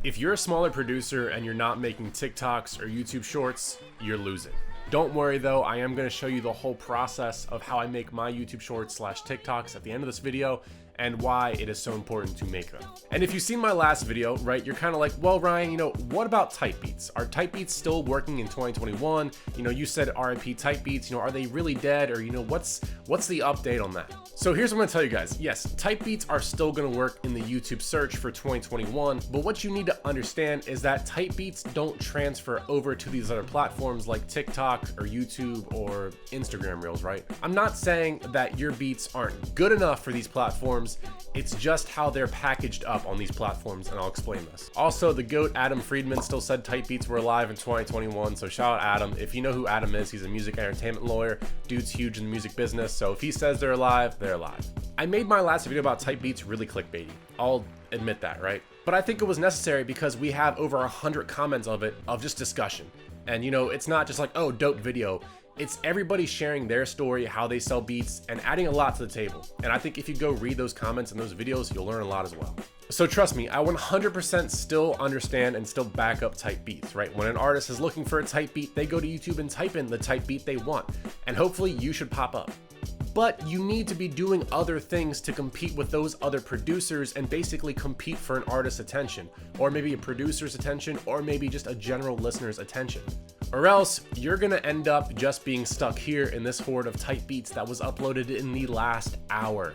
If you're a smaller producer and you're not making TikToks or YouTube shorts, you're losing. Don't worry though, I am going to show you the whole process of how I make my YouTube shorts / TikToks at the end of this video and why it is so important to make them. And if you've seen my last video, right, you're kind of like, well, Ryan, what about type beats? Are type beats still working in 2021? You said RIP type beats, are they really dead? Or, what's the update on that? So here's what I'm gonna tell you guys. Yes, type beats are still gonna work in the YouTube search for 2021, but what you need to understand is that type beats don't transfer over to these other platforms like TikTok or YouTube or Instagram Reels, right? I'm not saying that your beats aren't good enough for these platforms. It's just how they're packaged up on these platforms, and I'll explain this. Also, the GOAT Adam Friedman still said type beats were alive in 2021, so shout out Adam. If you know who Adam is, he's a music entertainment lawyer. Dude's huge in the music business, so if he says they're alive, they're alive. I made my last video about type beats really clickbaity. I'll admit that, right? But I think it was necessary because we have over 100 comments of just discussion. And it's not just like, oh, dope video. It's everybody sharing their story, how they sell beats, and adding a lot to the table. And I think if you go read those comments and those videos, you'll learn a lot as well. So trust me, I 100% still understand and still back up type beats, right? When an artist is looking for a type beat, they go to YouTube and type in the type beat they want, and hopefully you should pop up. But you need to be doing other things to compete with those other producers and basically compete for an artist's attention, or maybe a producer's attention, or maybe just a general listener's attention. Or else you're gonna end up just being stuck here in this horde of type beats that was uploaded in the last hour.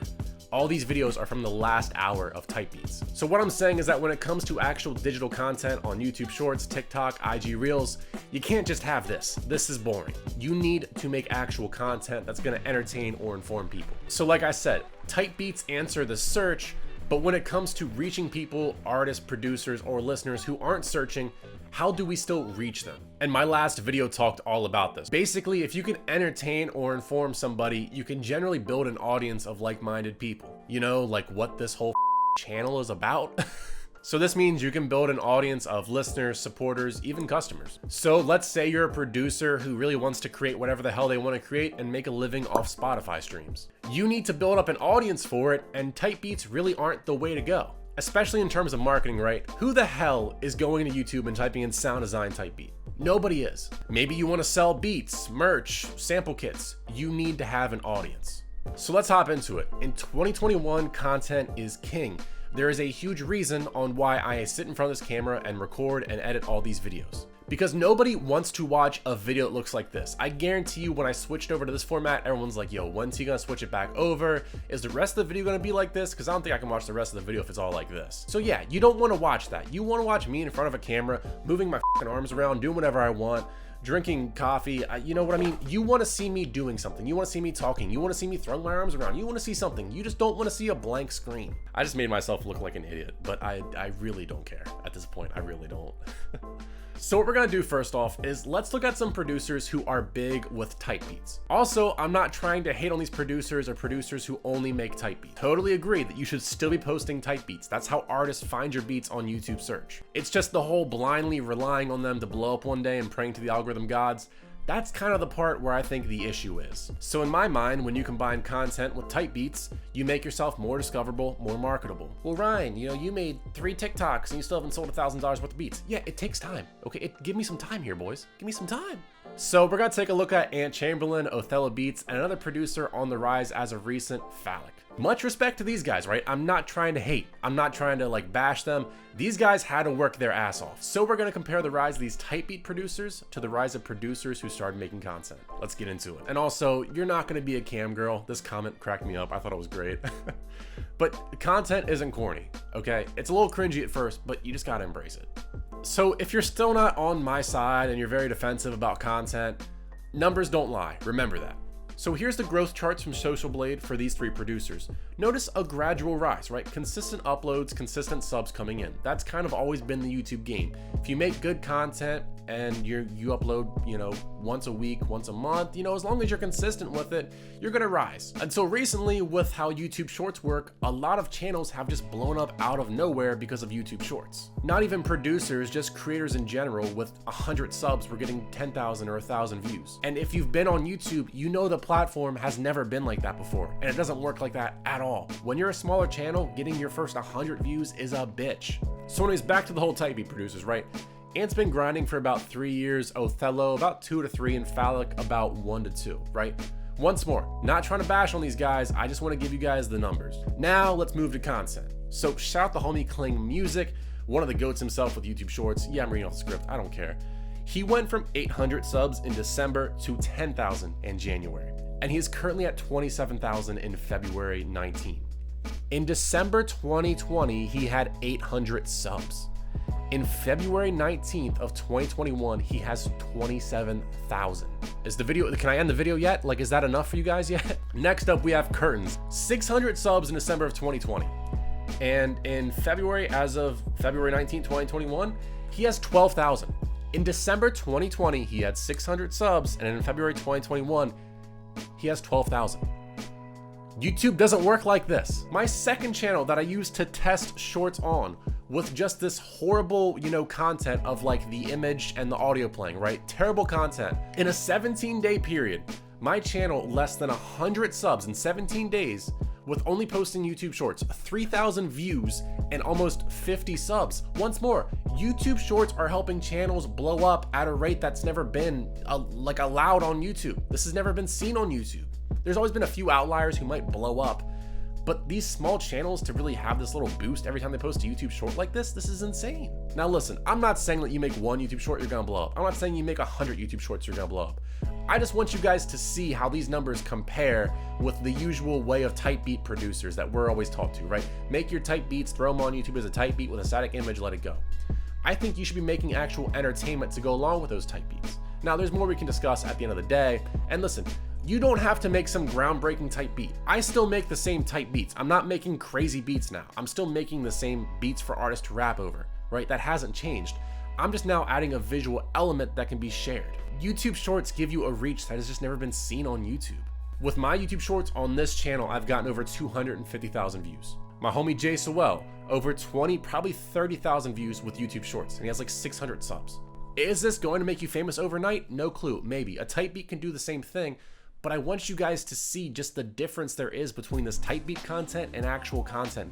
All these videos are from the last hour of type beats. So what I'm saying is that when it comes to actual digital content on YouTube Shorts, TikTok, IG Reels, you can't just have this. This is boring. You need to make actual content that's gonna entertain or inform people. So like I said, type beats answer the search, but when it comes to reaching people, artists, producers, or listeners who aren't searching, how do we still reach them? And my last video talked all about this. Basically, if you can entertain or inform somebody, you can generally build an audience of like-minded people. Like what this whole channel is about. So this means you can build an audience of listeners, supporters, even customers. So let's say you're a producer who really wants to create whatever the hell they want to create and make a living off Spotify streams. You need to build up an audience for it, and type beats really aren't the way to go. Especially in terms of marketing, right? Who the hell is going to YouTube and typing in sound design type beat? Nobody is. Maybe you want to sell beats, merch, sample kits. You need to have an audience. So let's hop into it. In 2021, content is king. There is a huge reason on why I sit in front of this camera and record and edit all these videos. Because nobody wants to watch a video that looks like this. I guarantee you when I switched over to this format, everyone's like, yo, when's he gonna switch it back over? Is the rest of the video gonna be like this? Because I don't think I can watch the rest of the video if it's all like this. So yeah, you don't wanna watch that. You wanna watch me in front of a camera, moving my fucking arms around, doing whatever I want, drinking coffee, you know what I mean? You wanna see me doing something. You wanna see me talking. You wanna see me throwing my arms around. You wanna see something. You just don't wanna see a blank screen. I just made myself look like an idiot, but I really don't care at this point. I really don't. So what we're gonna do first off is let's look at some producers who are big with type beats. Also, I'm not trying to hate on these producers or producers who only make type beats. Totally agree that you should still be posting type beats. That's how artists find your beats on YouTube search. It's just the whole blindly relying on them to blow up one day and praying to the algorithm gods. That's kind of the part where I think the issue is. So in my mind, when you combine content with type beats, you make yourself more discoverable, more marketable. Well, Ryan, you made 3 TikToks and you still haven't sold $1,000 worth of beats. Yeah, it takes time. Okay, give me some time here, boys. Give me some time. So we're gonna take a look at Ant Chamberlain, Othello Beats, and another producer on the rise as of recent, Phallic. Much respect to these guys, right? I'm not trying to hate. I'm not trying to bash them. These guys had to work their ass off. So we're gonna compare the rise of these type beat producers to the rise of producers who started making content. Let's get into it. And also, you're not gonna be a cam girl. This comment cracked me up. I thought it was great. But content isn't corny, okay? It's a little cringy at first, but you just gotta embrace it. So if you're still not on my side and you're very defensive about content, numbers don't lie. Remember that. So here's the growth charts from Social Blade for these 3 producers. Notice a gradual rise, right? Consistent uploads, consistent subs coming in. That's kind of always been the YouTube game. If you make good content and you upload, once a week, once a month, as long as you're consistent with it, you're gonna rise. Until recently, with how YouTube Shorts work, a lot of channels have just blown up out of nowhere because of YouTube Shorts. Not even producers, just creators in general with 100 subs were getting 10,000 or 1,000 views. And if you've been on YouTube, you know the platform has never been like that before, and it doesn't work like that at all. When you're a smaller channel, getting your first 100 views is a bitch. So anyways, back to the whole type beat producers, right? Ant's been grinding for about 3 years, Othello about 2 to 3, and Phallic about 1 to 2, right? Once more, not trying to bash on these guys, I just want to give you guys the numbers. Now let's move to content. So shout out the homie Kling Music, one of the goats himself with YouTube Shorts. Yeah, I'm reading off the script, I don't care. He went from 800 subs in December to 10,000 in January, and he is currently at 27,000 in February 19. In December 2020, he had 800 subs. In February 19th of 2021, he has 27,000. Is the video, can I end the video yet? Like, is that enough for you guys yet? Next up, we have Curtains. 600 subs in December of 2020. And in February, as of February 19th, 2021, he has 12,000. In December 2020, he had 600 subs, and in February 2021, he has 12,000. YouTube doesn't work like this. My second channel that I used to test shorts on with just this horrible, content of like the image and the audio playing, right? Terrible content. In a 17-day period, my channel less than 100 subs in 17 days with only posting YouTube Shorts, 3,000 views and almost 50 subs. Once more, YouTube Shorts are helping channels blow up at a rate that's never been allowed on YouTube. This has never been seen on YouTube. There's always been a few outliers who might blow up, but these small channels to really have this little boost every time they post a YouTube short like this is insane. Now listen, I'm not saying that you make one YouTube short, you're gonna blow up. I'm not saying you make 100 YouTube shorts, you're gonna blow up. I just want you guys to see how these numbers compare with the usual way of type beat producers that we're always taught to, right? Make your type beats, throw them on YouTube as a type beat with a static image, let it go. I think you should be making actual entertainment to go along with those type beats. Now there's more we can discuss at the end of the day, and listen, you don't have to make some groundbreaking type beat. I still make the same type beats. I'm not making crazy beats now. I'm still making the same beats for artists to rap over, right? That hasn't changed. I'm just now adding a visual element that can be shared. YouTube Shorts give you a reach that has just never been seen on YouTube. With my YouTube Shorts on this channel, I've gotten over 250,000 views. My homie Jay Sewell, over 20, probably 30,000 views with YouTube Shorts, and he has like 600 subs. Is this going to make you famous overnight? No clue, maybe. A type beat can do the same thing, but I want you guys to see just the difference there is between this type beat content and actual content.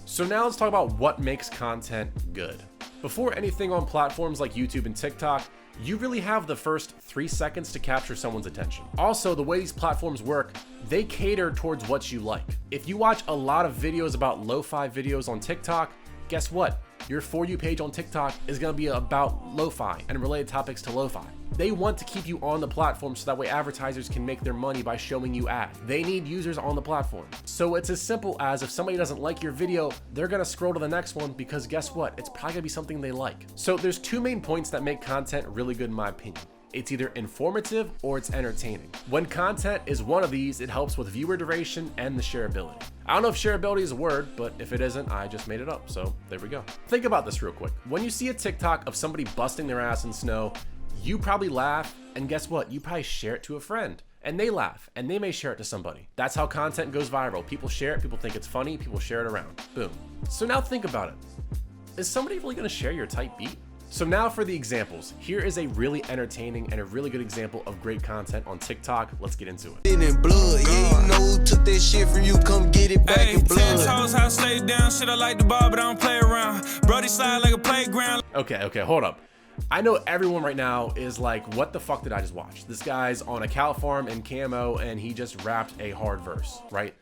So now let's talk about what makes content good. Before anything on platforms like YouTube and TikTok, you really have the first 3 seconds to capture someone's attention. Also, the way these platforms work, they cater towards what you like. If you watch a lot of videos about lo-fi videos on TikTok, guess what? Your For You page on TikTok is gonna be about lo-fi and related topics to lo-fi. They want to keep you on the platform so that way advertisers can make their money by showing you ads. They need users on the platform. So it's as simple as if somebody doesn't like your video, they're gonna scroll to the next one because guess what? It's probably gonna be something they like. So there's 2 main points that make content really good in my opinion. It's either informative or it's entertaining. When content is one of these, it helps with viewer duration and the shareability. I don't know if shareability is a word, but if it isn't, I just made it up, so there we go. Think about this real quick. When you see a TikTok of somebody busting their ass in snow, you probably laugh, and guess what? You probably share it to a friend, and they laugh, and they may share it to somebody. That's how content goes viral. People share it, people think it's funny, people share it around. Boom. So now think about it. Is somebody really gonna share your type beat? So now for the examples. Here is a really entertaining and a really good example of great content on TikTok. Let's get into it. In blood, yeah, you know who took that shit from you, come get it back in blood. 10 toes, how stay down, shit I like the ball, but I don't play around. Brody slide like a playground. Okay, hold up. I know everyone right now is like, what the fuck did I just watch? This guy's on a cow farm in camo and he just rapped a hard verse, right?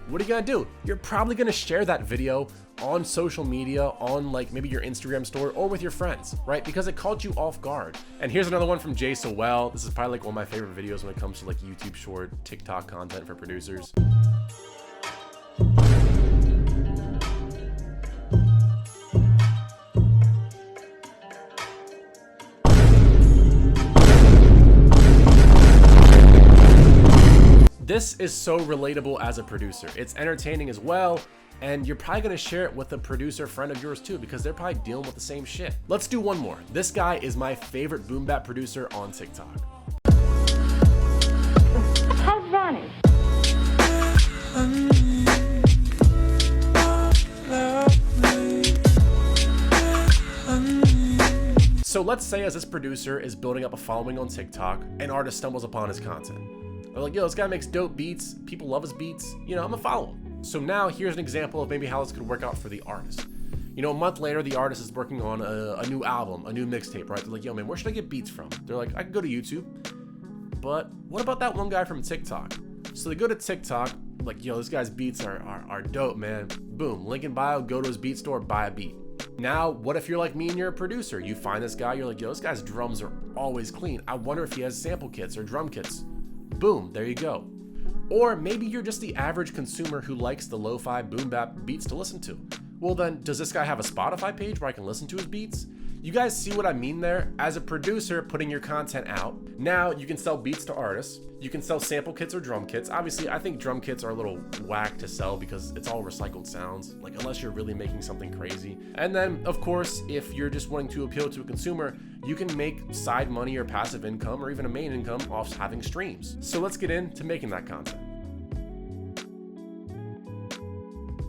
What are you gonna do? You're probably gonna share that video on social media, on like maybe your Instagram story or with your friends, right? Because it caught you off guard. And here's another one from Jay Sewell. This is probably like one of my favorite videos when it comes to like YouTube short, TikTok content for producers. This is so relatable as a producer. It's entertaining as well, and you're probably gonna share it with a producer friend of yours too, because they're probably dealing with the same shit. Let's do one more. This guy is my favorite boom bap producer on TikTok. How's Ronnie? So let's say as this producer is building up a following on TikTok, an artist stumbles upon his content. They're like, yo, this guy makes dope beats. People love his beats. You know, I'm gonna follow him. So now here's an example of maybe how this could work out for the artist. You know, a month later, the artist is working on a new album, a new mixtape, right? They're like, yo, man, where should I get beats from? They're like, I could go to YouTube. But what about that one guy from TikTok? So they go to TikTok, like, yo, this guy's beats are dope, man. Boom, link in bio, go to his beat store, buy a beat. Now, what if you're like me and you're a producer? You find this guy, you're like, yo, this guy's drums are always clean. I wonder if he has sample kits or drum kits. Boom, there you go. Or maybe you're just the average consumer who likes the lo-fi boom bap beats to listen to. Well then, does this guy have a Spotify page where I can listen to his beats? You guys see what I mean there? As a producer putting your content out, now you can sell beats to artists, you can sell sample kits or drum kits. Obviously, I think drum kits are a little whack to sell because it's all recycled sounds, like unless you're really making something crazy. And then, of course, if you're just wanting to appeal to a consumer, you can make side money or passive income or even a main income off having streams. So let's get into making that content.